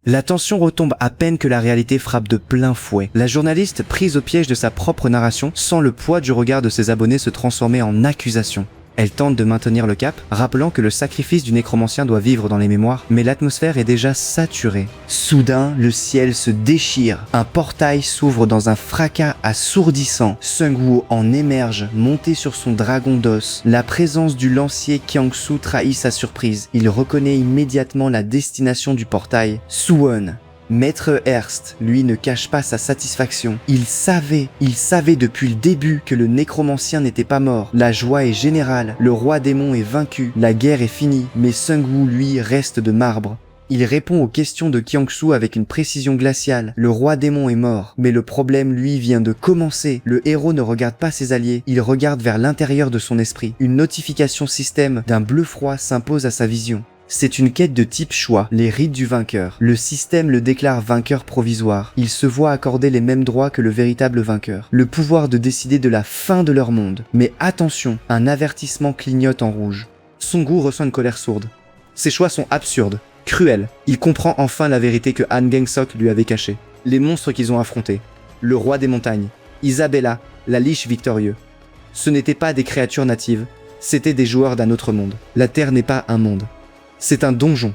La tension retombe à peine que la réalité frappe de plein fouet. La journaliste, prise au piège de sa propre narration, sent le poids du regard de ses abonnés se transformer en accusation. Elle tente de maintenir le cap, rappelant que le sacrifice du nécromancien doit vivre dans les mémoires, mais l'atmosphère est déjà saturée. Soudain, le ciel se déchire. Un portail s'ouvre dans un fracas assourdissant. Seung-woo en émerge, monté sur son dragon d'os. La présence du lancier Kyang-soo trahit sa surprise. Il reconnaît immédiatement la destination du portail. Suwon. Maître Hearst, lui, ne cache pas sa satisfaction. Il savait depuis le début que le nécromancien n'était pas mort. La joie est générale, le roi démon est vaincu, la guerre est finie, mais Seung-woo, lui, reste de marbre. Il répond aux questions de Kyang-soo avec une précision glaciale. Le roi démon est mort, mais le problème, lui, vient de commencer. Le héros ne regarde pas ses alliés, il regarde vers l'intérieur de son esprit. Une notification système d'un bleu froid s'impose à sa vision. C'est une quête de type choix, les rites du vainqueur. Le système le déclare vainqueur provisoire. Il se voit accorder les mêmes droits que le véritable vainqueur. Le pouvoir de décider de la fin de leur monde. Mais attention, un avertissement clignote en rouge. Seung-woo ressent une colère sourde. Ses choix sont absurdes, cruels. Il comprend enfin la vérité que Han Geng-sok lui avait cachée. Les monstres qu'ils ont affrontés. Le roi des montagnes. Isabella, la liche victorieux. Ce n'étaient pas des créatures natives. C'étaient des joueurs d'un autre monde. La Terre n'est pas un monde. C'est un donjon,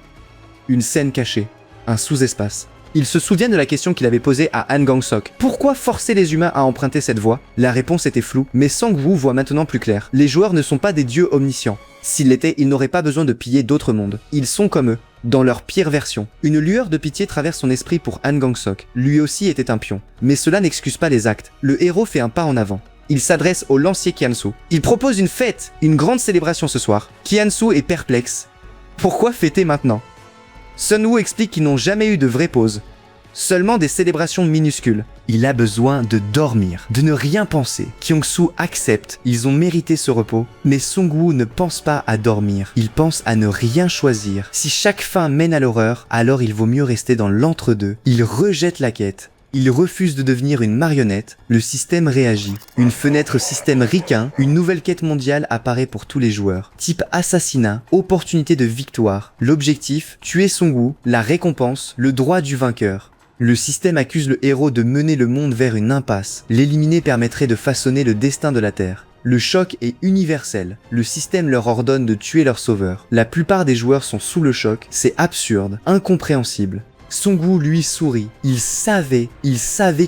une scène cachée, un sous-espace. Il se souvient de la question qu'il avait posée à Han Geng-sok. Pourquoi forcer les humains à emprunter cette voie? La réponse était floue, mais Sang-woo voit maintenant plus clair. Les joueurs ne sont pas des dieux omniscients. S'ils l'étaient, ils n'auraient pas besoin de piller d'autres mondes. Ils sont comme eux, dans leur pire version. Une lueur de pitié traverse son esprit pour Han Geng-sok. Lui aussi était un pion. Mais cela n'excuse pas les actes. Le héros fait un pas en avant. Il s'adresse au lancier Kyang-soo. Il propose une fête, une grande célébration ce soir. Kyang-soo est perplexe. Pourquoi fêter maintenant? Seung-woo explique qu'ils n'ont jamais eu de vraie pause, seulement des célébrations minuscules. Il a besoin de dormir, de ne rien penser. Kyang-soo accepte, ils ont mérité ce repos, mais Seung-woo ne pense pas à dormir, il pense à ne rien choisir. Si chaque fin mène à l'horreur, alors il vaut mieux rester dans l'entre-deux. Il rejette la quête. Il refuse de devenir une marionnette, le système réagit. Une fenêtre système ricain, une nouvelle quête mondiale apparaît pour tous les joueurs. Type assassinat, opportunité de victoire. L'objectif, tuer Seung-woo, la récompense, le droit du vainqueur. Le système accuse le héros de mener le monde vers une impasse. L'éliminer permettrait de façonner le destin de la Terre. Le choc est universel. Le système leur ordonne de tuer leur sauveur. La plupart des joueurs sont sous le choc, c'est absurde, incompréhensible. Seung-woo lui sourit. Il savait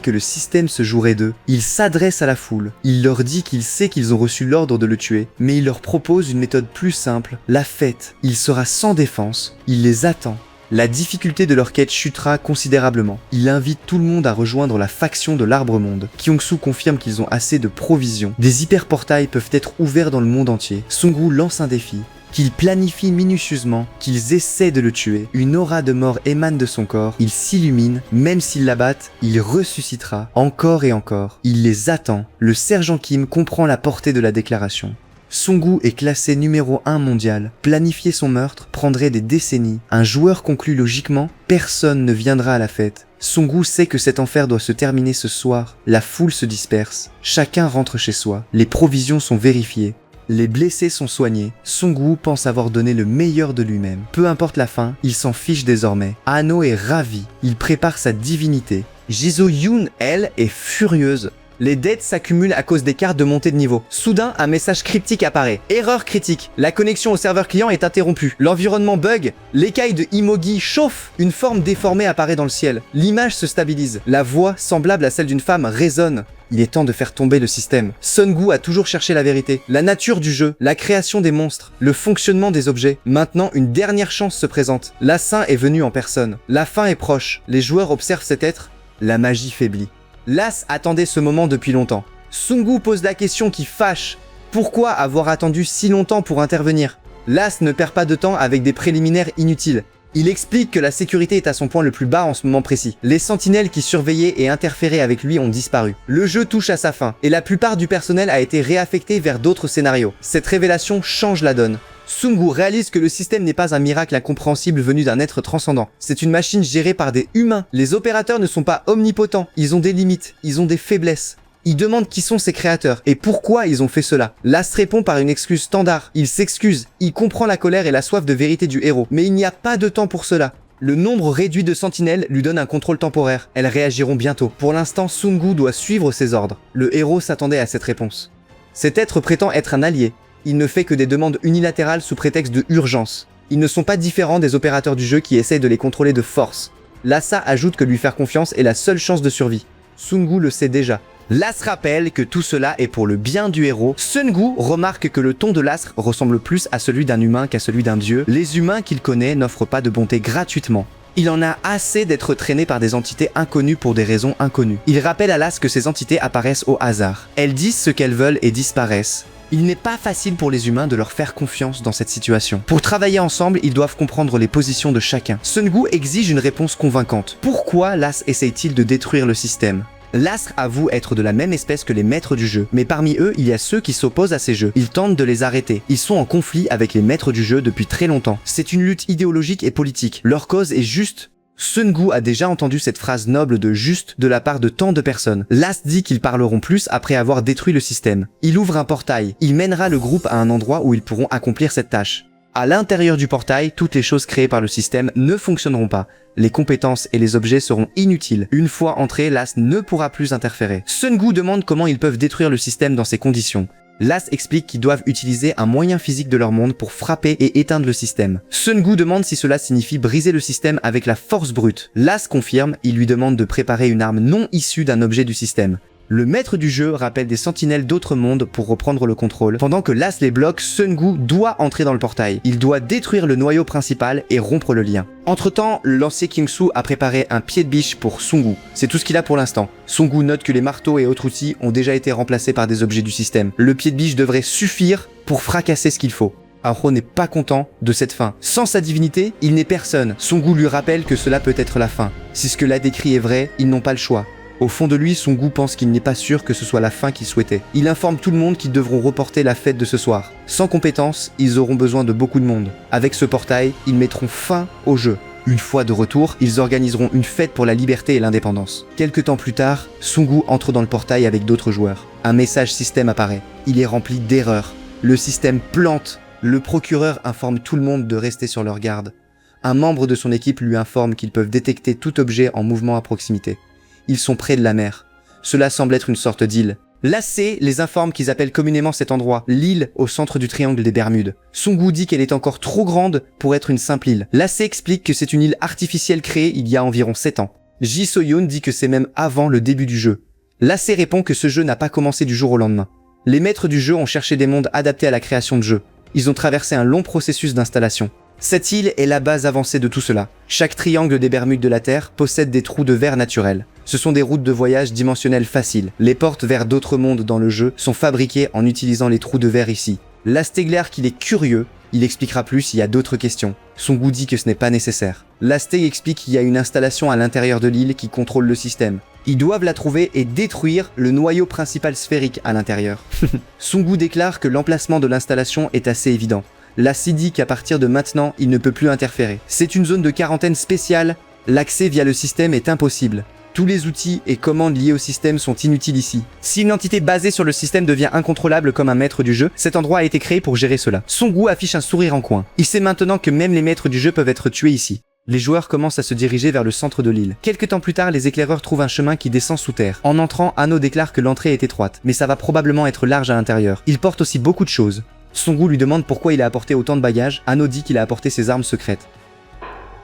que le système se jouerait d'eux. Il s'adresse à la foule. Il leur dit qu'il sait qu'ils ont reçu l'ordre de le tuer, mais il leur propose une méthode plus simple, la fête. Il sera sans défense. Il les attend. La difficulté de leur quête chutera considérablement. Il invite tout le monde à rejoindre la faction de l'Arbre-Monde. Kyang-soo confirme qu'ils ont assez de provisions. Des hyperportails peuvent être ouverts dans le monde entier. Seung-woo lance un défi. Qu'ils planifient minutieusement, qu'ils essaient de le tuer. Une aura de mort émane de son corps, il s'illumine, même s'ils l'abattent, il ressuscitera, encore et encore. Il les attend. Le sergent Kim comprend la portée de la déclaration. Seung-woo est classé numéro 1 mondial. Planifier son meurtre prendrait des décennies. Un joueur conclut logiquement, personne ne viendra à la fête. Seung-woo sait que cet enfer doit se terminer ce soir. La foule se disperse. Chacun rentre chez soi. Les provisions sont vérifiées. Les blessés sont soignés. Seung-woo pense avoir donné le meilleur de lui-même. Peu importe la fin, il s'en fiche désormais. Hano est ravi. Il prépare sa divinité. Jiso-yoon, elle, est furieuse. Les dettes s'accumulent à cause des cartes de montée de niveau. Soudain, un message cryptique apparaît. Erreur critique. La connexion au serveur client est interrompue. L'environnement bug. L'écaille de Imogi chauffe. Une forme déformée apparaît dans le ciel. L'image se stabilise. La voix, semblable à celle d'une femme, résonne. Il est temps de faire tomber le système. Seung-woo a toujours cherché la vérité. La nature du jeu, la création des monstres, le fonctionnement des objets. Maintenant, une dernière chance se présente. L'assain est venu en personne. La fin est proche. Les joueurs observent cet être. La magie faiblit. L'As attendait ce moment depuis longtemps. Seung-woo pose la question qui fâche. Pourquoi avoir attendu si longtemps pour intervenir? L'As ne perd pas de temps avec des préliminaires inutiles. Il explique que la sécurité est à son point le plus bas en ce moment précis. Les sentinelles qui surveillaient et interféraient avec lui ont disparu. Le jeu touche à sa fin, et la plupart du personnel a été réaffecté vers d'autres scénarios. Cette révélation change la donne. Seung-woo réalise que le système n'est pas un miracle incompréhensible venu d'un être transcendant. C'est une machine gérée par des humains. Les opérateurs ne sont pas omnipotents, ils ont des limites, ils ont des faiblesses. Il demande qui sont ses créateurs et pourquoi ils ont fait cela. Last répond par une excuse standard. Il s'excuse, il comprend la colère et la soif de vérité du héros, mais il n'y a pas de temps pour cela. Le nombre réduit de sentinelles lui donne un contrôle temporaire. Elles réagiront bientôt. Pour l'instant, Sungu doit suivre ses ordres. Le héros s'attendait à cette réponse. Cet être prétend être un allié. Il ne fait que des demandes unilatérales sous prétexte de urgence. Ils ne sont pas différents des opérateurs du jeu qui essayent de les contrôler de force. Lhasa ajoute que lui faire confiance est la seule chance de survie. Sungu le sait déjà. L'As rappelle que tout cela est pour le bien du héros. Sungu remarque que le ton de l'Astre ressemble plus à celui d'un humain qu'à celui d'un dieu. Les humains qu'il connaît n'offrent pas de bonté gratuitement. Il en a assez d'être traîné par des entités inconnues pour des raisons inconnues. Il rappelle à l'As que ces entités apparaissent au hasard. Elles disent ce qu'elles veulent et disparaissent. Il n'est pas facile pour les humains de leur faire confiance dans cette situation. Pour travailler ensemble, ils doivent comprendre les positions de chacun. Sungu exige une réponse convaincante. Pourquoi l'As essaye-t-il de détruire le système ? L'Astre avoue être de la même espèce que les maîtres du jeu, mais parmi eux, il y a ceux qui s'opposent à ces jeux. Ils tentent de les arrêter. Ils sont en conflit avec les maîtres du jeu depuis très longtemps. C'est une lutte idéologique et politique. Leur cause est juste. Sungu a déjà entendu cette phrase noble de juste de la part de tant de personnes. L'As dit qu'ils parleront plus après avoir détruit le système. Il ouvre un portail. Il mènera le groupe à un endroit où ils pourront accomplir cette tâche. À l'intérieur du portail, toutes les choses créées par le système ne fonctionneront pas. Les compétences et les objets seront inutiles. Une fois entré, l'As ne pourra plus interférer. Sungu demande comment ils peuvent détruire le système dans ces conditions. L'As explique qu'ils doivent utiliser un moyen physique de leur monde pour frapper et éteindre le système. Sungu demande si cela signifie briser le système avec la force brute. L'As confirme, il lui demande de préparer une arme non issue d'un objet du système. Le maître du jeu rappelle des sentinelles d'autres mondes pour reprendre le contrôle. Pendant que l'As les bloque, Sungu doit entrer dans le portail. Il doit détruire le noyau principal et rompre le lien. Entre-temps, le lancier Kingsu a préparé un pied de biche pour Sungu. C'est tout ce qu'il a pour l'instant. Sungu note que les marteaux et autres outils ont déjà été remplacés par des objets du système. Le pied de biche devrait suffire pour fracasser ce qu'il faut. Aho n'est pas content de cette fin. Sans sa divinité, il n'est personne. Sungu lui rappelle que cela peut être la fin. Si ce que l'a décrit est vrai, ils n'ont pas le choix. Au fond de lui, Sungu pense qu'il n'est pas sûr que ce soit la fin qu'il souhaitait. Il informe tout le monde qu'ils devront reporter la fête de ce soir. Sans compétences, ils auront besoin de beaucoup de monde. Avec ce portail, ils mettront fin au jeu. Une fois de retour, ils organiseront une fête pour la liberté et l'indépendance. Quelque temps plus tard, Sungu entre dans le portail avec d'autres joueurs. Un message système apparaît. Il est rempli d'erreurs. Le système plante. Le procureur informe tout le monde de rester sur leur garde. Un membre de son équipe lui informe qu'ils peuvent détecter tout objet en mouvement à proximité. Ils sont près de la mer. Cela semble être une sorte d'île. L'AC les informe qu'ils appellent communément cet endroit l'île au centre du triangle des Bermudes. Sungu dit qu'elle est encore trop grande pour être une simple île. L'AC explique que c'est une île artificielle créée il y a environ 7 ans. Ji So-yoon dit que c'est même avant le début du jeu. L'AC répond que ce jeu n'a pas commencé du jour au lendemain. Les maîtres du jeu ont cherché des mondes adaptés à la création de jeux. Ils ont traversé un long processus d'installation. Cette île est la base avancée de tout cela. Chaque triangle des Bermudes de la Terre possède des trous de verre naturels. Ce sont des routes de voyage dimensionnelles faciles. Les portes vers d'autres mondes dans le jeu sont fabriquées en utilisant les trous de verre ici. Lasté glaire qu'il est curieux, il expliquera plus s'il y a d'autres questions. Sungu dit que ce n'est pas nécessaire. Lasté explique qu'il y a une installation à l'intérieur de l'île qui contrôle le système. Ils doivent la trouver et détruire le noyau principal sphérique à l'intérieur. Sungu déclare que l'emplacement de l'installation est assez évident. Lasté dit qu'à partir de maintenant, il ne peut plus interférer. C'est une zone de quarantaine spéciale. L'accès via le système est impossible. Tous les outils et commandes liés au système sont inutiles ici. Si une entité basée sur le système devient incontrôlable comme un maître du jeu, cet endroit a été créé pour gérer cela. Sungu affiche un sourire en coin. Il sait maintenant que même les maîtres du jeu peuvent être tués ici. Les joueurs commencent à se diriger vers le centre de l'île. Quelque temps plus tard, les éclaireurs trouvent un chemin qui descend sous terre. En entrant, Anno déclare que l'entrée est étroite, mais ça va probablement être large à l'intérieur. Il porte aussi beaucoup de choses. Sungu lui demande pourquoi il a apporté autant de bagages. Anno dit qu'il a apporté ses armes secrètes.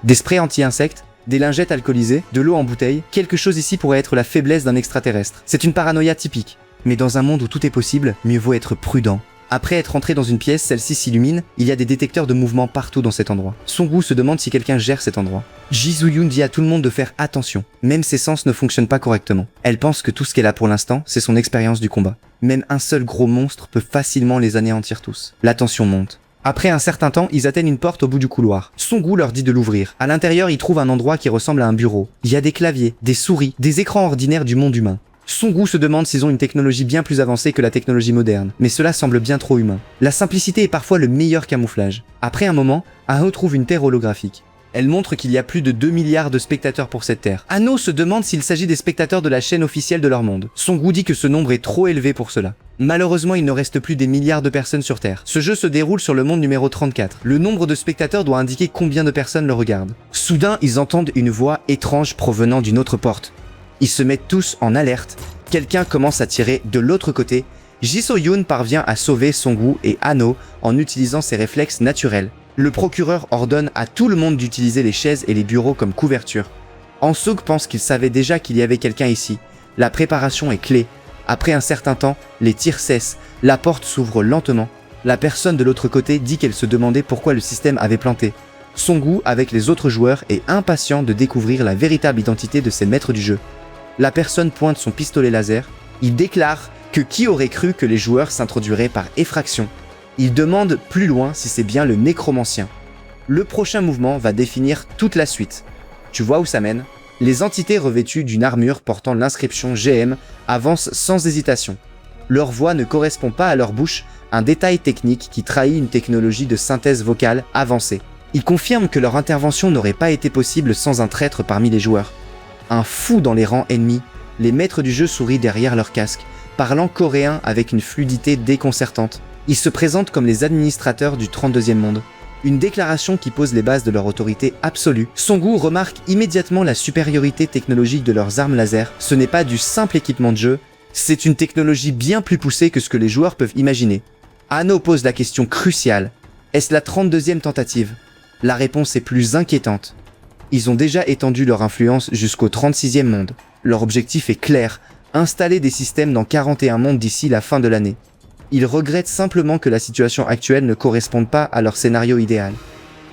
Des sprays anti-insectes, des lingettes alcoolisées, de l'eau en bouteille, quelque chose ici pourrait être la faiblesse d'un extraterrestre. C'est une paranoïa typique. Mais dans un monde où tout est possible, mieux vaut être prudent. Après être entré dans une pièce, celle-ci s'illumine, il y a des détecteurs de mouvement partout dans cet endroit. Sungu se demande si quelqu'un gère cet endroit. Ji So-yoon dit à tout le monde de faire attention, même ses sens ne fonctionnent pas correctement. Elle pense que tout ce qu'elle a pour l'instant, c'est son expérience du combat. Même un seul gros monstre peut facilement les anéantir tous. La tension monte. Après un certain temps, ils atteignent une porte au bout du couloir. Sungu leur dit de l'ouvrir. À l'intérieur, ils trouvent un endroit qui ressemble à un bureau. Il y a des claviers, des souris, des écrans ordinaires du monde humain. Sungu se demande s'ils ont une technologie bien plus avancée que la technologie moderne, mais cela semble bien trop humain. La simplicité est parfois le meilleur camouflage. Après un moment, Aho trouve une terre holographique. Elle montre qu'il y a plus de 2 milliards de spectateurs pour cette Terre. Anno se demande s'il s'agit des spectateurs de la chaîne officielle de leur monde. Songu dit que ce nombre est trop élevé pour cela. Malheureusement, il ne reste plus des milliards de personnes sur Terre. Ce jeu se déroule sur le monde numéro 34. Le nombre de spectateurs doit indiquer combien de personnes le regardent. Soudain, ils entendent une voix étrange provenant d'une autre porte. Ils se mettent tous en alerte. Quelqu'un commence à tirer de l'autre côté. Ji-So-yoon parvient à sauver Songu et Anno en utilisant ses réflexes naturels. Le procureur ordonne à tout le monde d'utiliser les chaises et les bureaux comme couverture. Han-Suk pense qu'il savait déjà qu'il y avait quelqu'un ici. La préparation est clé. Après un certain temps, les tirs cessent. La porte s'ouvre lentement. La personne de l'autre côté dit qu'elle se demandait pourquoi le système avait planté. Songu, avec les autres joueurs, est impatient de découvrir la véritable identité de ses maîtres du jeu. La personne pointe son pistolet laser. Il déclare que qui aurait cru que les joueurs s'introduiraient par effraction. Il demande plus loin si c'est bien le nécromancien. Le prochain mouvement va définir toute la suite. Tu vois où ça mène? Les entités revêtues d'une armure portant l'inscription GM avancent sans hésitation. Leur voix ne correspond pas à leur bouche, un détail technique qui trahit une technologie de synthèse vocale avancée. Ils confirment que leur intervention n'aurait pas été possible sans un traître parmi les joueurs. Un fou dans les rangs ennemis, les maîtres du jeu sourient derrière leur casque, parlant coréen avec une fluidité déconcertante. Ils se présentent comme les administrateurs du 32e monde. Une déclaration qui pose les bases de leur autorité absolue. Songu remarque immédiatement la supériorité technologique de leurs armes laser. Ce n'est pas du simple équipement de jeu, c'est une technologie bien plus poussée que ce que les joueurs peuvent imaginer. Anno pose la question cruciale. Est-ce la 32e tentative? La réponse est plus inquiétante. Ils ont déjà étendu leur influence jusqu'au 36e monde. Leur objectif est clair, installer des systèmes dans 41 mondes d'ici la fin de l'année. Ils regrettent simplement que la situation actuelle ne corresponde pas à leur scénario idéal.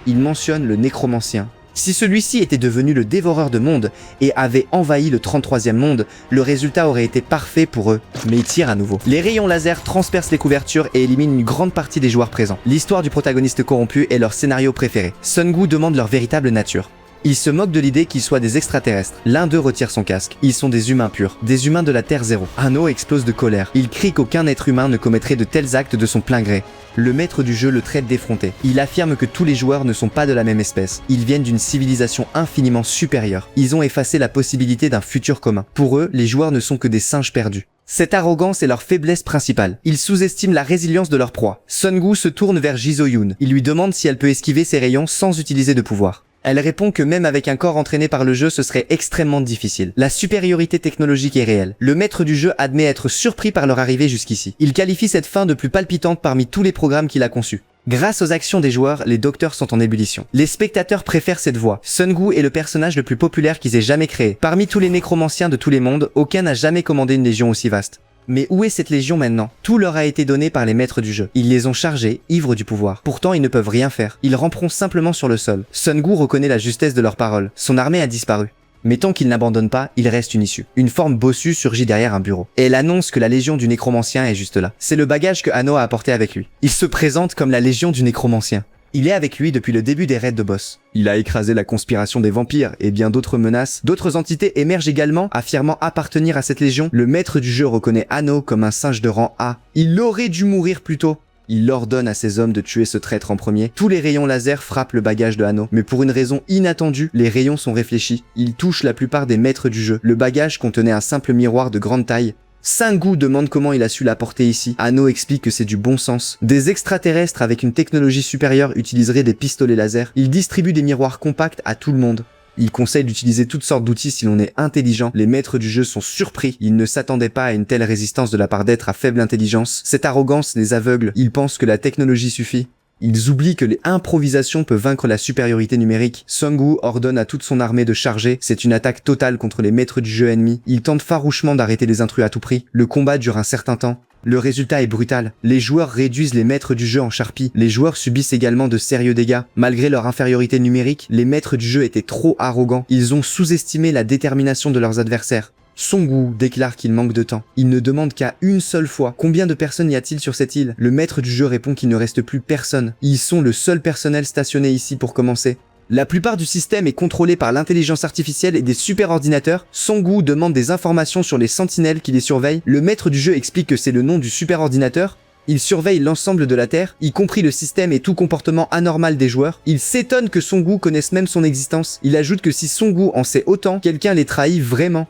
Ils mentionnent le nécromancien. Si celui-ci était devenu le dévoreur de mondes et avait envahi le 33e monde, le résultat aurait été parfait pour eux. Mais ils tirent à nouveau. Les rayons laser transpercent les couvertures et éliminent une grande partie des joueurs présents. L'histoire du protagoniste corrompu est leur scénario préféré. Songu demande leur véritable nature. Ils se moquent de l'idée qu'ils soient des extraterrestres. L'un d'eux retire son casque. Ils sont des humains purs, des humains de la Terre Zéro. Anno explose de colère. Il crie qu'aucun être humain ne commettrait de tels actes de son plein gré. Le maître du jeu le traite d'effronté. Il affirme que tous les joueurs ne sont pas de la même espèce. Ils viennent d'une civilisation infiniment supérieure. Ils ont effacé la possibilité d'un futur commun. Pour eux, les joueurs ne sont que des singes perdus. Cette arrogance est leur faiblesse principale. Ils sous-estiment la résilience de leur proie. Songu se tourne vers Ji-So-yoon. Il lui demande si elle peut esquiver ses rayons sans utiliser de pouvoir. Elle répond que même avec un corps entraîné par le jeu, ce serait extrêmement difficile. La supériorité technologique est réelle. Le maître du jeu admet être surpris par leur arrivée jusqu'ici. Il qualifie cette fin de plus palpitante parmi tous les programmes qu'il a conçus. Grâce aux actions des joueurs, les docteurs sont en ébullition. Les spectateurs préfèrent cette voix. Songu est le personnage le plus populaire qu'ils aient jamais créé. Parmi tous les nécromanciens de tous les mondes, aucun n'a jamais commandé une légion aussi vaste. Mais où est cette légion maintenant? Tout leur a été donné par les maîtres du jeu. Ils les ont chargés, ivres du pouvoir. Pourtant, ils ne peuvent rien faire. Ils ramperont simplement sur le sol. Songu reconnaît la justesse de leurs paroles. Son armée a disparu. Mais tant qu'ils n'abandonnent pas, il reste une issue. Une forme bossue surgit derrière un bureau. Et elle annonce que la légion du nécromancien est juste là. C'est le bagage que Anno a apporté avec lui. Il se présente comme la légion du nécromancien. Il est avec lui depuis le début des raids de boss. Il a écrasé la conspiration des vampires et bien d'autres menaces. D'autres entités émergent également, affirmant appartenir à cette légion. Le maître du jeu reconnaît Anno comme un singe de rang A. Il aurait dû mourir plus tôt. Il ordonne à ses hommes de tuer ce traître en premier. Tous les rayons laser frappent le bagage de Anno. Mais pour une raison inattendue, les rayons sont réfléchis. Ils touchent la plupart des maîtres du jeu. Le bagage contenait un simple miroir de grande taille. Songu demande comment il a su la porter ici. Anno explique que c'est du bon sens. Des extraterrestres avec une technologie supérieure utiliseraient des pistolets laser. Ils distribuent des miroirs compacts à tout le monde. Il conseille d'utiliser toutes sortes d'outils si l'on est intelligent. Les maîtres du jeu sont surpris. Ils ne s'attendaient pas à une telle résistance de la part d'êtres à faible intelligence. Cette arrogance les aveugle. Ils pensent que la technologie suffit. Ils oublient que l'improvisation peut vaincre la supériorité numérique. Songu ordonne à toute son armée de charger. C'est une attaque totale contre les maîtres du jeu ennemis. Il tente farouchement d'arrêter les intrus à tout prix. Le combat dure un certain temps. Le résultat est brutal. Les joueurs réduisent les maîtres du jeu en charpie. Les joueurs subissent également de sérieux dégâts. Malgré leur infériorité numérique, les maîtres du jeu étaient trop arrogants. Ils ont sous-estimé la détermination de leurs adversaires. Songu déclare qu'il manque de temps. Il ne demande qu'à une seule fois. Combien de personnes y a-t-il sur cette île? Le maître du jeu répond qu'il ne reste plus personne. Ils sont le seul personnel stationné ici pour commencer. La plupart du système est contrôlé par l'intelligence artificielle et des superordinateurs. Songu demande des informations sur les sentinelles qui les surveillent. Le maître du jeu explique que c'est le nom du superordinateur. Il surveille l'ensemble de la Terre, y compris le système et tout comportement anormal des joueurs. Il s'étonne que Son Goku connaisse même son existence. Il ajoute que si Son Goku en sait autant, quelqu'un les trahit vraiment.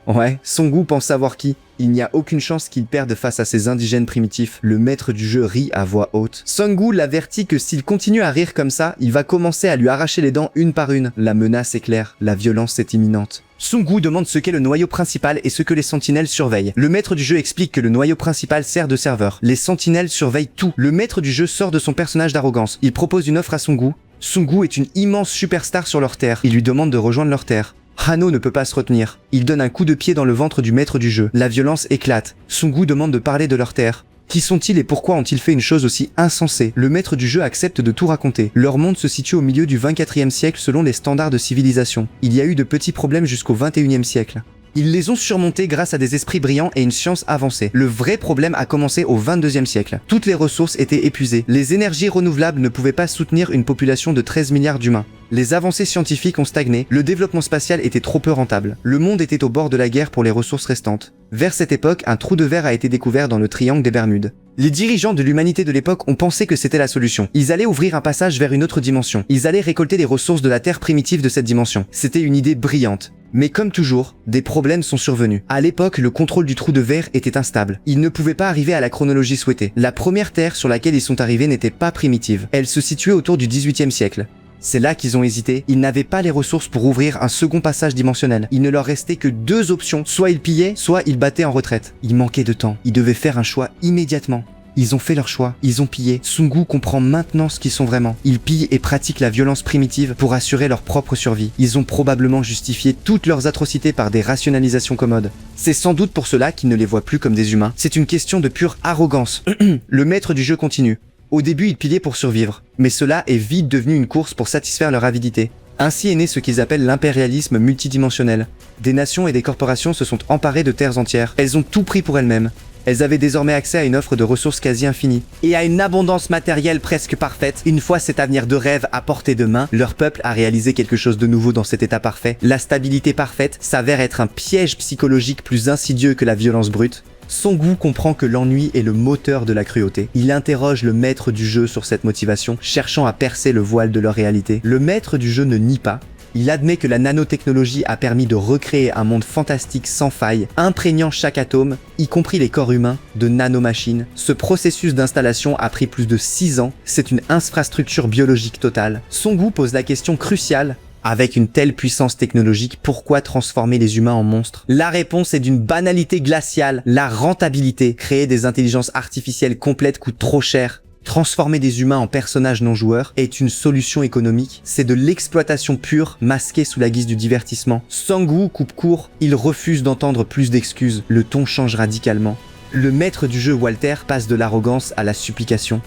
Ouais, Son Goku pense savoir qui. Il n'y a aucune chance qu'il perde face à ces indigènes primitifs. Le maître du jeu rit à voix haute. Son Goku l'avertit que s'il continue à rire comme ça, il va commencer à lui arracher les dents une par une. La menace est claire, la violence est imminente. Son Goku demande ce qu'est le noyau principal et ce que les sentinelles surveillent. Le maître du jeu explique que le noyau principal sert de serveur. Les sentinelles surveillent tout. Le maître du jeu sort de son personnage d'arrogance. Il propose une offre à Son Goku. Son Goku est une immense superstar sur leur terre. Il lui demande de rejoindre leur terre. Hano ne peut pas se retenir. Il donne un coup de pied dans le ventre du maître du jeu. La violence éclate. Son Goku demande de parler de leur terre. Qui sont-ils et pourquoi ont-ils fait une chose aussi insensée? Le maître du jeu accepte de tout raconter. Leur monde se situe au milieu du 24e siècle selon les standards de civilisation. Il y a eu de petits problèmes jusqu'au 21e siècle. Ils les ont surmontés grâce à des esprits brillants et une science avancée. Le vrai problème a commencé au 22e siècle. Toutes les ressources étaient épuisées. Les énergies renouvelables ne pouvaient pas soutenir une population de 13 milliards d'humains. Les avancées scientifiques ont stagné, le développement spatial était trop peu rentable. Le monde était au bord de la guerre pour les ressources restantes. Vers cette époque, un trou de verre a été découvert dans le triangle des Bermudes. Les dirigeants de l'humanité de l'époque ont pensé que c'était la solution. Ils allaient ouvrir un passage vers une autre dimension. Ils allaient récolter les ressources de la Terre primitive de cette dimension. C'était une idée brillante. Mais comme toujours, des problèmes sont survenus. À l'époque, le contrôle du trou de verre était instable. Ils ne pouvaient pas arriver à la chronologie souhaitée. La première Terre sur laquelle ils sont arrivés n'était pas primitive. Elle se situait autour du 18e siècle. C'est là qu'ils ont hésité. Ils n'avaient pas les ressources pour ouvrir un second passage dimensionnel. Il ne leur restait que deux options. Soit ils pillaient, soit ils battaient en retraite. Il manquait de temps. Ils devaient faire un choix immédiatement. Ils ont fait leur choix, ils ont pillé. Son Goku comprend maintenant ce qu'ils sont vraiment. Ils pillent et pratiquent la violence primitive pour assurer leur propre survie. Ils ont probablement justifié toutes leurs atrocités par des rationalisations commodes. C'est sans doute pour cela qu'ils ne les voient plus comme des humains. C'est une question de pure arrogance. Le maître du jeu continue. Au début, ils pillaient pour survivre. Mais cela est vite devenu une course pour satisfaire leur avidité. Ainsi est né ce qu'ils appellent l'impérialisme multidimensionnel. Des nations et des corporations se sont emparées de terres entières. Elles ont tout pris pour elles-mêmes. Elles avaient désormais accès à une offre de ressources quasi infinie et à une abondance matérielle presque parfaite. Une fois cet avenir de rêve à portée de main, leur peuple a réalisé quelque chose de nouveau dans cet état parfait. La stabilité parfaite s'avère être un piège psychologique plus insidieux que la violence brute. Son Goku comprend que l'ennui est le moteur de la cruauté. Il interroge le maître du jeu sur cette motivation, cherchant à percer le voile de leur réalité. Le maître du jeu ne nie pas. Il admet que la nanotechnologie a permis de recréer un monde fantastique sans faille, imprégnant chaque atome, y compris les corps humains, de nanomachines. Ce processus d'installation a pris plus de 6 ans, c'est une infrastructure biologique totale. Son Goku pose la question cruciale: avec une telle puissance technologique, pourquoi transformer les humains en monstres? La réponse est d'une banalité glaciale, la rentabilité. Créer des intelligences artificielles complètes coûte trop cher. Transformer des humains en personnages non joueurs est une solution économique. C'est de l'exploitation pure, masquée sous la guise du divertissement. Son Goku coupe court, il refuse d'entendre plus d'excuses. Le ton change radicalement. Le maître du jeu Walter passe de l'arrogance à la supplication.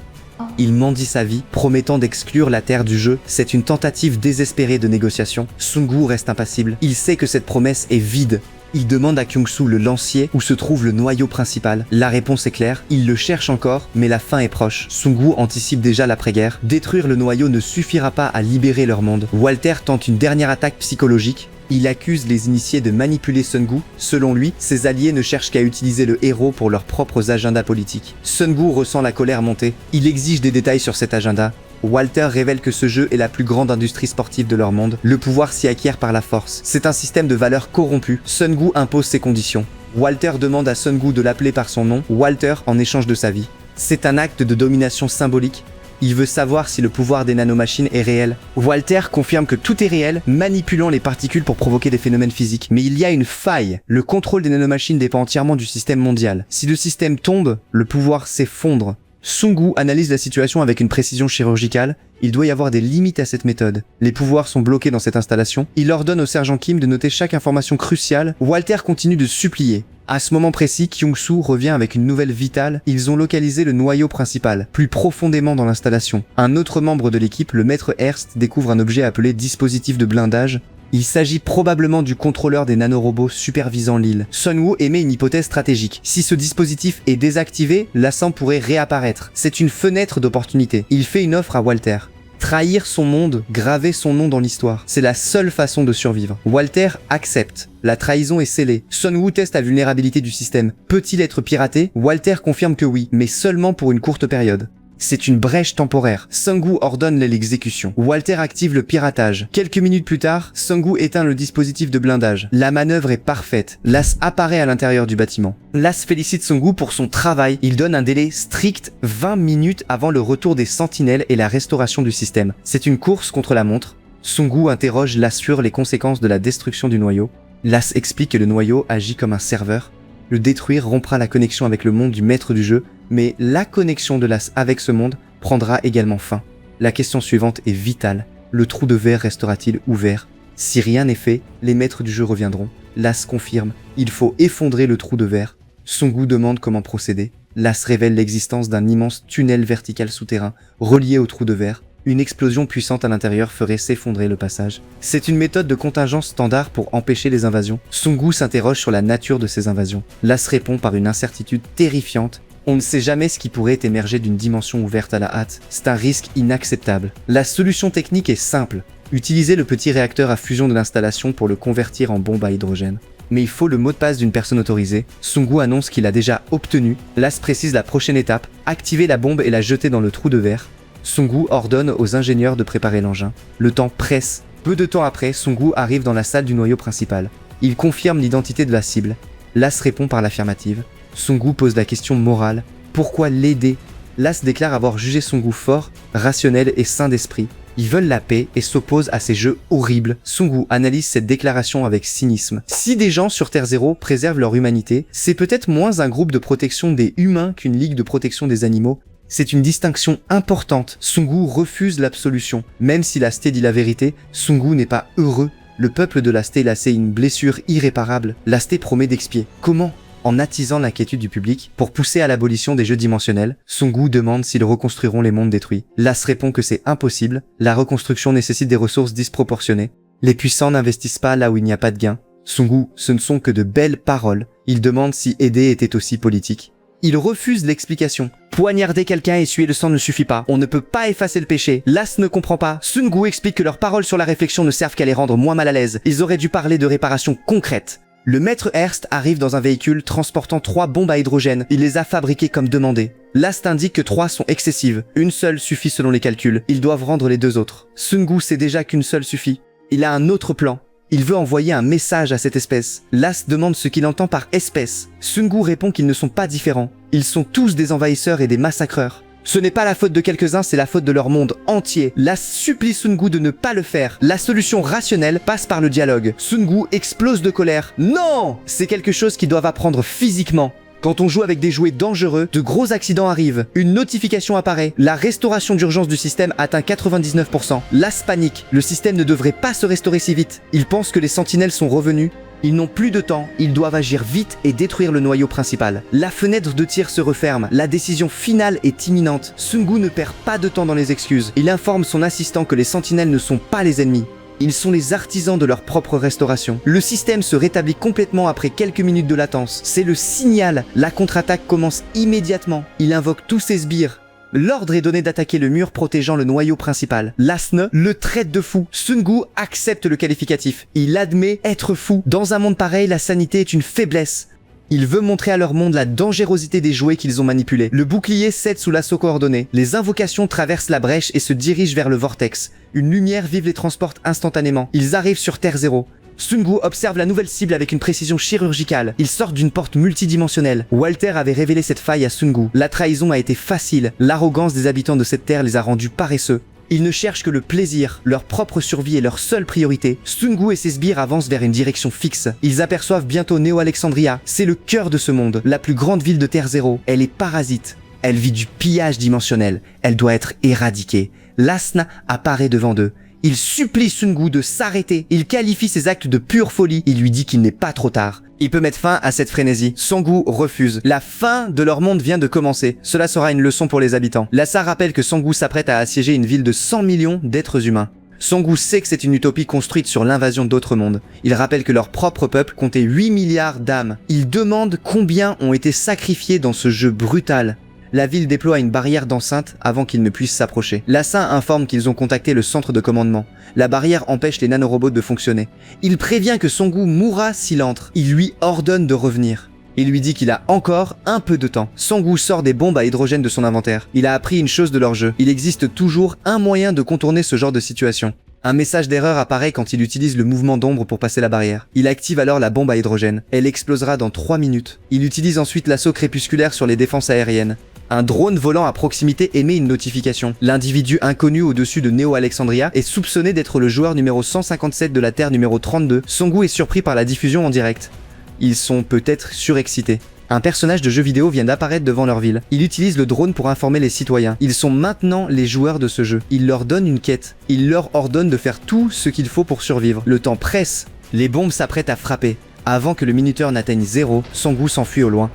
Il mendie sa vie, promettant d'exclure la terre du jeu. C'est une tentative désespérée de négociation. Son Goku reste impassible. Il sait que cette promesse est vide. Il demande à Kyung-Soo le lancier où se trouve le noyau principal. La réponse est claire, il le cherche encore, mais la fin est proche. Son Goku anticipe déjà l'après-guerre. Détruire le noyau ne suffira pas à libérer leur monde. Walter tente une dernière attaque psychologique. Il accuse les initiés de manipuler Son Goku. Selon lui, ses alliés ne cherchent qu'à utiliser le héros pour leurs propres agendas politiques. Son Goku ressent la colère monter. Il exige des détails sur cet agenda. Walter révèle que ce jeu est la plus grande industrie sportive de leur monde. Le pouvoir s'y acquiert par la force. C'est un système de valeurs corrompu. Son Goku impose ses conditions. Walter demande à Son Goku de l'appeler par son nom, Walter, en échange de sa vie. C'est un acte de domination symbolique. Il veut savoir si le pouvoir des nanomachines est réel. Walter confirme que tout est réel, manipulant les particules pour provoquer des phénomènes physiques. Mais il y a une faille. Le contrôle des nanomachines dépend entièrement du système mondial. Si le système tombe, le pouvoir s'effondre. Son Goku analyse la situation avec une précision chirurgicale. Il doit y avoir des limites à cette méthode. Les pouvoirs sont bloqués dans cette installation. Il ordonne au sergent Kim de noter chaque information cruciale. Walter continue de supplier. À ce moment précis, Kyung-Soo revient avec une nouvelle vitale. Ils ont localisé le noyau principal, plus profondément dans l'installation. Un autre membre de l'équipe, le maître Hearst, découvre un objet appelé dispositif de blindage. Il s'agit probablement du contrôleur des nanorobots supervisant l'île. Son Goku émet une hypothèse stratégique. Si ce dispositif est désactivé, l'ascent pourrait réapparaître. C'est une fenêtre d'opportunité. Il fait une offre à Walter. Trahir son monde, graver son nom dans l'histoire, c'est la seule façon de survivre. Walter accepte. La trahison est scellée. Sun Woo teste la vulnérabilité du système. Peut-il être piraté? Walter confirme que oui, mais seulement pour une courte période. C'est une brèche temporaire. Sung-Woo ordonne l'exécution. Walter active le piratage. Quelques minutes plus tard, Sung-Woo éteint le dispositif de blindage. La manœuvre est parfaite. L'as apparaît à l'intérieur du bâtiment. L'as félicite Sung-Woo pour son travail. Il donne un délai strict 20 minutes avant le retour des sentinelles et la restauration du système. C'est une course contre la montre. Sung-Woo interroge l'as sur les conséquences de la destruction du noyau. L'as explique que le noyau agit comme un serveur. Le détruire rompra la connexion avec le monde du maître du jeu, mais la connexion de l'as avec ce monde prendra également fin. La question suivante est vitale. Le trou de verre restera-t-il ouvert? Si rien n'est fait, les maîtres du jeu reviendront. L'as confirme, il faut effondrer le trou de verre. Sung-Woo demande comment procéder. L'as révèle l'existence d'un immense tunnel vertical souterrain relié au trou de verre. Une explosion puissante à l'intérieur ferait s'effondrer le passage. C'est une méthode de contingence standard pour empêcher les invasions. Sung-Woo s'interroge sur la nature de ces invasions. L'as répond par une incertitude terrifiante. On ne sait jamais ce qui pourrait émerger d'une dimension ouverte à la hâte. C'est un risque inacceptable. La solution technique est simple. Utiliser le petit réacteur à fusion de l'installation pour le convertir en bombe à hydrogène. Mais il faut le mot de passe d'une personne autorisée. Sung-Woo annonce qu'il l'a déjà obtenu. L'as précise la prochaine étape, activer la bombe et la jeter dans le trou de verre. Sung-Woo ordonne aux ingénieurs de préparer l'engin. Le temps presse. Peu de temps après, Sung-Woo arrive dans la salle du noyau principal. Il confirme l'identité de la cible. L'as répond par l'affirmative. Sung-Woo pose la question morale. Pourquoi l'aider? L'as déclare avoir jugé Sung-Woo fort, rationnel et sain d'esprit. Ils veulent la paix et s'opposent à ces jeux horribles. Sung-Woo analyse cette déclaration avec cynisme. Si des gens sur Terre Zéro préservent leur humanité, c'est peut-être moins un groupe de protection des humains qu'une ligue de protection des animaux. C'est une distinction importante. Sung-Woo refuse l'absolution. Même si Lasté dit la vérité, Sung-Woo n'est pas heureux. Le peuple de Lasté laissé une blessure irréparable. Lasté promet d'expier. Comment? En attisant l'inquiétude du public, pour pousser à l'abolition des jeux dimensionnels, Sung-Woo demande s'ils reconstruiront les mondes détruits. L'as répond que c'est impossible. La reconstruction nécessite des ressources disproportionnées. Les puissants n'investissent pas là où il n'y a pas de gain. Sung-Woo, ce ne sont que de belles paroles. Il demande si aider était aussi politique. Il refuse l'explication. Poignarder quelqu'un et essuyer le sang ne suffit pas. On ne peut pas effacer le péché. L'as ne comprend pas. Sung-Woo explique que leurs paroles sur la réflexion ne servent qu'à les rendre moins mal à l'aise. Ils auraient dû parler de réparation concrète. Le maître Hearst arrive dans un véhicule transportant 3 bombes à hydrogène. Il les a fabriquées comme demandé. L'as indique que 3 sont excessives. Une seule suffit selon les calculs. Ils doivent rendre les 2 autres. Sung-Woo sait déjà qu'une seule suffit. Il a un autre plan. Il veut envoyer un message à cette espèce. L'as demande ce qu'il entend par espèce. Sung-Woo répond qu'ils ne sont pas différents. Ils sont tous des envahisseurs et des massacreurs. Ce n'est pas la faute de quelques-uns, c'est la faute de leur monde entier. L'as supplie Sung-Woo de ne pas le faire. La solution rationnelle passe par le dialogue. Sung-Woo explose de colère. Non! C'est quelque chose qu'ils doivent apprendre physiquement. Quand on joue avec des jouets dangereux, de gros accidents arrivent. Une notification apparaît. La restauration d'urgence du système atteint 99%. L'as panique. Le système ne devrait pas se restaurer si vite. Ils pensent que les sentinelles sont revenus. Ils n'ont plus de temps, ils doivent agir vite et détruire le noyau principal. La fenêtre de tir se referme, la décision finale est imminente. Sung-Woo ne perd pas de temps dans les excuses. Il informe son assistant que les sentinelles ne sont pas les ennemis. Ils sont les artisans de leur propre restauration. Le système se rétablit complètement après quelques minutes de latence. C'est le signal. La contre-attaque commence immédiatement. Il invoque tous ses sbires. L'ordre est donné d'attaquer le mur protégeant le noyau principal. L'Asne le traite de fou. Sung-Woo accepte le qualificatif. Il admet être fou. Dans un monde pareil, la sanité est une faiblesse. Il veut montrer à leur monde la dangerosité des jouets qu'ils ont manipulés. Le bouclier cède sous l'assaut coordonné. Les invocations traversent la brèche et se dirigent vers le vortex. Une lumière vive les transporte instantanément. Ils arrivent sur Terre Zéro. Sung-Woo observe la nouvelle cible avec une précision chirurgicale. Ils sortent d'une porte multidimensionnelle. Walter avait révélé cette faille à Sung-Woo. La trahison a été facile. L'arrogance des habitants de cette terre les a rendus paresseux. Ils ne cherchent que le plaisir, leur propre survie est leur seule priorité. Sung-Woo et ses sbires avancent vers une direction fixe. Ils aperçoivent bientôt Neo-Alexandria. C'est le cœur de ce monde, la plus grande ville de Terre Zéro. Elle est parasite. Elle vit du pillage dimensionnel. Elle doit être éradiquée. L'Asna apparaît devant eux. Il supplie Sung-Woo de s'arrêter. Il qualifie ses actes de pure folie. Il lui dit qu'il n'est pas trop tard. Il peut mettre fin à cette frénésie. Sung-Woo refuse. La fin de leur monde vient de commencer. Cela sera une leçon pour les habitants. Lhasa rappelle que Sung-Woo s'apprête à assiéger une ville de 100 millions d'êtres humains. Sung-Woo sait que c'est une utopie construite sur l'invasion d'autres mondes. Il rappelle que leur propre peuple comptait 8 milliards d'âmes. Il demande combien ont été sacrifiés dans ce jeu brutal. La ville déploie une barrière d'enceinte avant qu'ils ne puissent s'approcher. Lhasa informe qu'ils ont contacté le centre de commandement. La barrière empêche les nanorobots de fonctionner. Il prévient que Songu mourra s'il entre. Il lui ordonne de revenir. Il lui dit qu'il a encore un peu de temps. Songu sort des bombes à hydrogène de son inventaire. Il a appris une chose de leur jeu. Il existe toujours un moyen de contourner ce genre de situation. Un message d'erreur apparaît quand il utilise le mouvement d'ombre pour passer la barrière. Il active alors la bombe à hydrogène. Elle explosera dans 3 minutes. Il utilise ensuite l'assaut crépusculaire sur les défenses aériennes. Un drone volant à proximité émet une notification. L'individu inconnu au-dessus de Neo Alexandria est soupçonné d'être le joueur numéro 157 de la Terre numéro 32. Songu est surpris par la diffusion en direct. Ils sont peut-être surexcités. Un personnage de jeu vidéo vient d'apparaître devant leur ville. Il utilise le drone pour informer les citoyens. Ils sont maintenant les joueurs de ce jeu. Il leur donne une quête. Il leur ordonne de faire tout ce qu'il faut pour survivre. Le temps presse. Les bombes s'apprêtent à frapper. Avant que le minuteur n'atteigne 0, Songu s'enfuit au loin.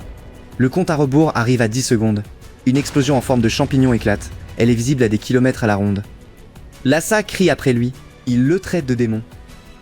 Le compte à rebours arrive à 10 secondes. Une explosion en forme de champignon éclate. Elle est visible à des kilomètres à la ronde. Lhasa crie après lui. Il le traite de démon.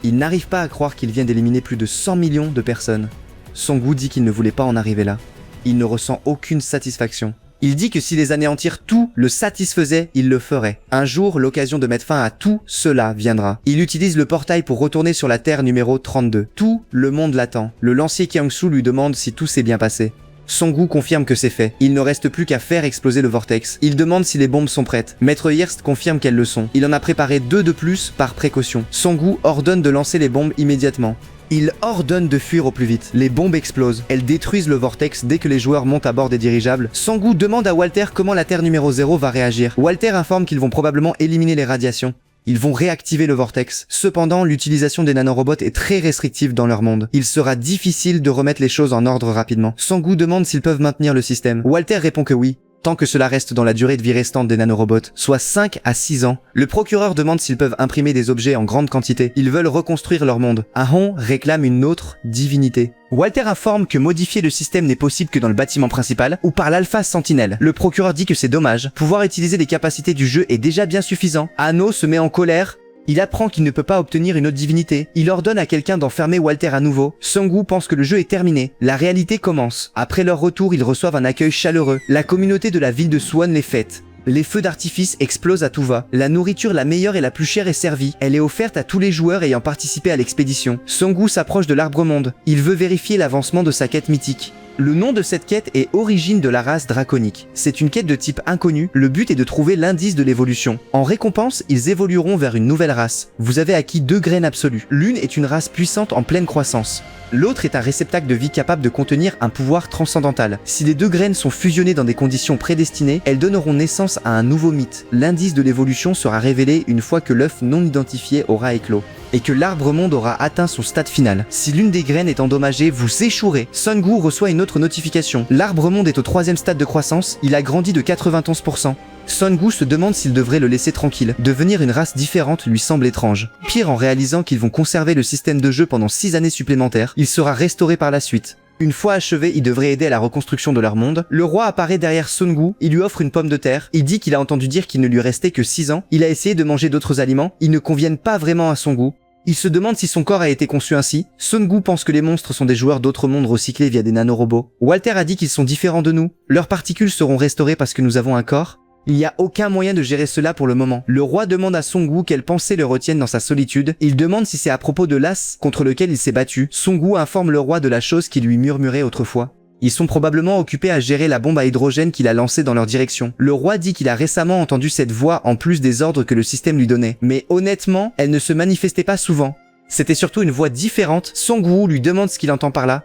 Il n'arrive pas à croire qu'il vient d'éliminer plus de 100 millions de personnes. Songu dit qu'il ne voulait pas en arriver là. Il ne ressent aucune satisfaction. Il dit que si les anéantir tout le satisfaisait, il le ferait. Un jour, l'occasion de mettre fin à tout cela viendra. Il utilise le portail pour retourner sur la Terre numéro 32. Tout le monde l'attend. Le lancier Kyangsu lui demande si tout s'est bien passé. Songu confirme que c'est fait. Il ne reste plus qu'à faire exploser le vortex. Il demande si les bombes sont prêtes. Maître Hirst confirme qu'elles le sont. Il en a préparé 2 de plus par précaution. Songu ordonne de lancer les bombes immédiatement. Il ordonne de fuir au plus vite. Les bombes explosent. Elles détruisent le vortex dès que les joueurs montent à bord des dirigeables. Songu demande à Walter comment la Terre numéro 0 va réagir. Walter informe qu'ils vont probablement éliminer les radiations. Ils vont réactiver le vortex. Cependant, l'utilisation des nanorobots est très restrictive dans leur monde. Il sera difficile de remettre les choses en ordre rapidement. Songu demande s'ils peuvent maintenir le système. Walter répond que oui, tant que cela reste dans la durée de vie restante des nanorobots, soit 5 à 6 ans. Le procureur demande s'ils peuvent imprimer des objets en grande quantité. Ils veulent reconstruire leur monde. Ahon réclame une autre divinité. Walter informe que modifier le système n'est possible que dans le bâtiment principal ou par l'Alpha Sentinelle. Le procureur dit que c'est dommage. Pouvoir utiliser les capacités du jeu est déjà bien suffisant. Anno se met en colère. Il apprend qu'il ne peut pas obtenir une autre divinité. Il ordonne à quelqu'un d'enfermer Walter à nouveau. Songu pense que le jeu est terminé. La réalité commence. Après leur retour, ils reçoivent un accueil chaleureux. La communauté de la ville de Swan les fête. Les feux d'artifice explosent à tout va. La nourriture la meilleure et la plus chère est servie. Elle est offerte à tous les joueurs ayant participé à l'expédition. Songu s'approche de l'Arbre Monde. Il veut vérifier l'avancement de sa quête mythique. Le nom de cette quête est Origine de la race draconique. C'est une quête de type inconnu. Le but est de trouver l'indice de l'évolution. En récompense, ils évolueront vers une nouvelle race. Vous avez acquis 2 graines absolues. L'une est une race puissante en pleine croissance. L'autre est un réceptacle de vie capable de contenir un pouvoir transcendantal. Si les 2 graines sont fusionnées dans des conditions prédestinées, elles donneront naissance à un nouveau mythe. L'indice de l'évolution sera révélé une fois que l'œuf non identifié aura éclos et que l'arbre monde aura atteint son stade final. Si l'une des graines est endommagée, vous échouerez. Songu reçoit une autre notification. L'arbre monde est au 3e stade de croissance, il a grandi de 91%. Songu se demande s'il devrait le laisser tranquille. Devenir une race différente lui semble étrange. Pire, en réalisant qu'ils vont conserver le système de jeu pendant 6 années supplémentaires, il sera restauré par la suite. Une fois achevé, il devrait aider à la reconstruction de leur monde. Le roi apparaît derrière Songu, il lui offre une pomme de terre. Il dit qu'il a entendu dire qu'il ne lui restait que 6 ans. Il a essayé de manger d'autres aliments, ils ne conviennent pas vraiment à Songu. Il se demande si son corps a été conçu ainsi. Songu pense que les monstres sont des joueurs d'autres mondes recyclés via des nanorobots. Walter a dit qu'ils sont différents de nous. Leurs particules seront restaurées parce que nous avons un corps. Il n'y a aucun moyen de gérer cela pour le moment. Le roi demande à Songu quelles pensées le retiennent dans sa solitude. Il demande si c'est à propos de l'as contre lequel il s'est battu. Songu informe le roi de la chose qu'il lui murmurait autrefois. Ils sont probablement occupés à gérer la bombe à hydrogène qu'il a lancée dans leur direction. Le roi dit qu'il a récemment entendu cette voix en plus des ordres que le système lui donnait. Mais honnêtement, elle ne se manifestait pas souvent. C'était surtout une voix différente. Songu lui demande ce qu'il entend par là.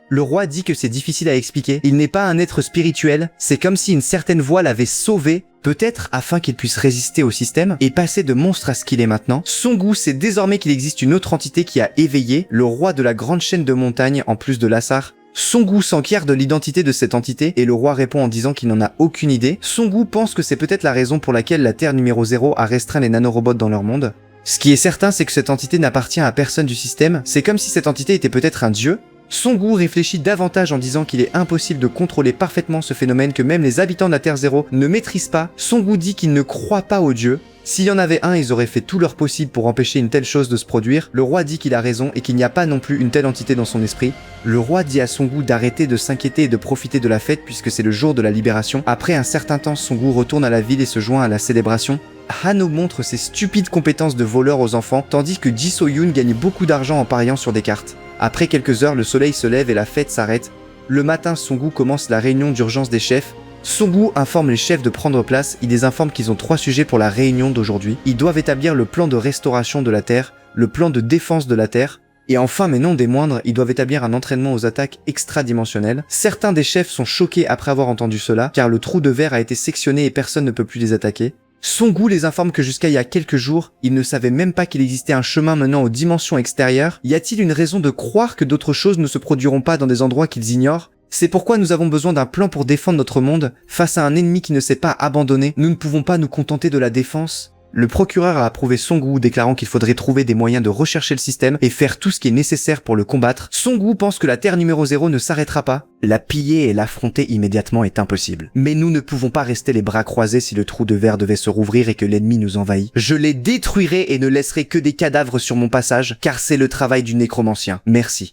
Le roi dit que c'est difficile à expliquer. Il n'est pas un être spirituel. C'est comme si une certaine voix l'avait sauvé, peut-être afin qu'il puisse résister au système et passer de monstre à ce qu'il est maintenant. Songu sait désormais qu'il existe une autre entité qui a éveillé le roi de la grande chaîne de montagnes en plus de Lassar. Songu s'enquiert de l'identité de cette entité et le roi répond en disant qu'il n'en a aucune idée. Songu pense que c'est peut-être la raison pour laquelle la Terre numéro 0 a restreint les nanorobots dans leur monde. Ce qui est certain, c'est que cette entité n'appartient à personne du système. C'est comme si cette entité était peut-être un dieu. Songu réfléchit davantage en disant qu'il est impossible de contrôler parfaitement ce phénomène que même les habitants de la Terre 0 ne maîtrisent pas. Songu dit qu'il ne croit pas aux dieux. S'il y en avait un, ils auraient fait tout leur possible pour empêcher une telle chose de se produire. Le roi dit qu'il a raison et qu'il n'y a pas non plus une telle entité dans son esprit. Le roi dit à Songu d'arrêter de s'inquiéter et de profiter de la fête puisque c'est le jour de la libération. Après un certain temps, Songu retourne à la ville et se joint à la célébration. Hano montre ses stupides compétences de voleur aux enfants, tandis que Ji So-yoon gagne beaucoup d'argent en pariant sur des cartes. Après quelques heures, le soleil se lève et la fête s'arrête. Le matin, Songu commence la réunion d'urgence des chefs. Songu informe les chefs de prendre place, il les informe qu'ils ont 3 sujets pour la réunion d'aujourd'hui. Ils doivent établir le plan de restauration de la Terre, le plan de défense de la Terre, et enfin, mais non des moindres, ils doivent établir un entraînement aux attaques extradimensionnelles. Certains des chefs sont choqués après avoir entendu cela, car le trou de verre a été sectionné et personne ne peut plus les attaquer. Songu les informe que jusqu'à il y a quelques jours, ils ne savaient même pas qu'il existait un chemin menant aux dimensions extérieures. Y a-t-il une raison de croire que d'autres choses ne se produiront pas dans des endroits qu'ils ignorent ? C'est pourquoi nous avons besoin d'un plan pour défendre notre monde. Face à un ennemi qui ne s'est pas abandonné, nous ne pouvons pas nous contenter de la défense. Le procureur a approuvé Songu, déclarant qu'il faudrait trouver des moyens de rechercher le système et faire tout ce qui est nécessaire pour le combattre. Songu pense que la Terre numéro 0 ne s'arrêtera pas. La piller et l'affronter immédiatement est impossible. Mais nous ne pouvons pas rester les bras croisés si le trou de verre devait se rouvrir et que l'ennemi nous envahit. Je les détruirai et ne laisserai que des cadavres sur mon passage, car c'est le travail du nécromancien. Merci.